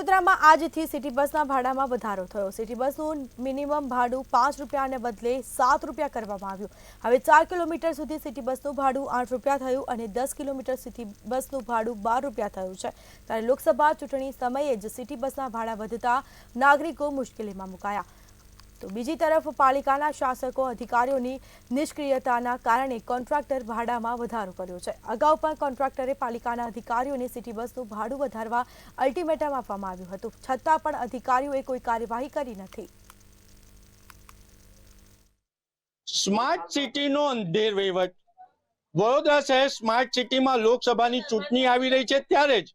વડોદરામાં આજથી સિટી બસના ભાડામાં વધારો થયો। સિટી બસનું મિનિમમ ભાડું 5 રૂપિયાને બદલે 7 રૂપિયા કરવામાં આવ્યું। હવે 4 કિલોમીટર સુધી સિટી બસનું ભાડું 8 રૂપિયા થયું અને 10 કિલોમીટર સિટી બસનું ભાડું 12 રૂપિયા થયું છે। ત્યારે લોકસભા ચૂંટણી સમયે જ સિટી બસના ભાડા વધતા નાગરિકો મુશ્કેલીમાં મુકાયા। तो बीजी तरफ पालिकाना शासको अधिकारीओनी निष्क्रियताना कारणे कोन्ट्राक्टर भाडामां वधारो कर्यो छे। अगाऊ पण कोन्ट्राक्टरे पालिकाना अधिकारीओने सिटी बसनुं भाडुं वधारवा अल्टिमेटम आपवामां આવ્યું હતું, છતાં પણ અધિકારીઓએ કોઈ કાર્યવાહી કરી નથી। સ્માર્ટ સિટીનો અંધેર વહીવટ। વડોદરા શહેર સ્માર્ટ સિટીમાં લોકસભાની ચૂંટણી આવી રહી છે, ત્યારે જ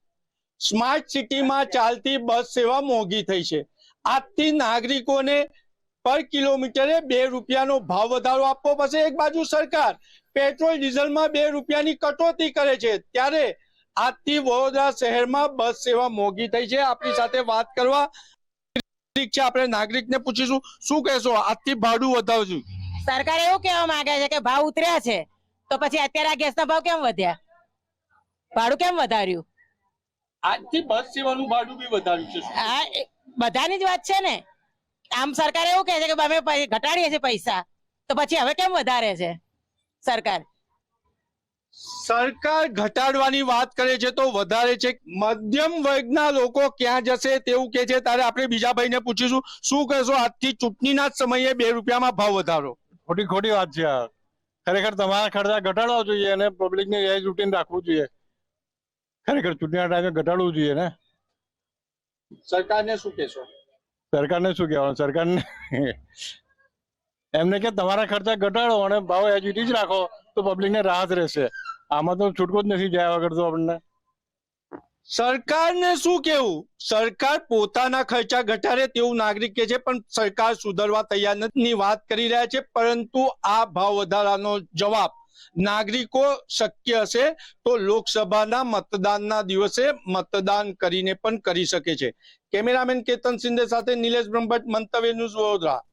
સ્માર્ટ સિટીમાં ચાલતી બસ સેવા મોંઘી થઈ છે। આજથી નાગરિકોને पर किलोमीटरे 2 રૂપિયાનો ભાવ વધારો આપવો પડશે। એક બાજુ સરકાર પેટ્રોલ ડીઝલમાં 2 રૂપિયાની કટોતી કરે છે, ત્યારે આજથી વડોદરા શહેરમાં બસ સેવા મોંઘી થઈ છે। આપણી સાથે વાત કરવા છે, આપણે નાગરિકને પૂછીશું, શું કહેશો? આજથી ભાડું વધારજો। સરકાર એવું કહેવા માંગે છે કે ભાવ ઉતર્યા છે, તો પછી અત્યારે આ ગેસના ભાવ કેમ વધ્યા? ભાડું કેમ વધાર્યું? આજથી બસ સેવાનું ભાડું બી વધાર્યું છે। આ બધાની જ વાત છે ને। આમ સરકાર એવું કહે છે કે અમે ઘટાડીએ છીએ પૈસા, તો પછી હવે કેમ વધારે છે સરકાર? સરકાર ઘટાડવાની વાત કરે છે તો વધારે છે। મધ્યમ વર્ગના લોકો ક્યાં જશે તેવું કે છે। ત્યારે આપણે બીજા ભાઈને પૂછીશું, શું કહેશો? આજથી ચૂંટણીના જ સમયે 2 રૂપિયામાં ભાવ વધારો ખોટી વાત છે। ખરેખર તમારા ખર્ચા ઘટાડવા જોઈએ અને પબ્લિકને એ રૂટીન રાખવું જોઈએ। ખરેખર ચૂંટણીના ટાઈમે ઘટાડવું જોઈએ ને। સરકારને શું કહેશો? સરકારને શું કહેવાનું? સરકારને એમને કે તમારા ખર્ચા ઘટાડો અને ભાવ એજ ઇટ ઇઝ રાખો તો પબ્લિકને રાહત રહેશે। આમાં તો છૂટકો જ નથી જાય વગર તો આપણને। સરકારને શું કેવું? સરકાર પોતાના ખર્ચા ઘટાડે તેવું નાગરિક કે છે, પણ સરકાર સુધરવા તૈયાર નથી વાત કરી રહ્યા છે। પરંતુ આ ભાવ વધારાનો જવાબ નાગરિકો શક્ય હશે તો લોકસભાના મતદાનના દિવસે મતદાન કરીને પણ કરી શકે છે। કેમેરામેન કેતન સિંધે સાથે નિલેશ બ્રહ્મભટ્ટ, મંતવ્ય ન્યૂઝ, વડોદરા।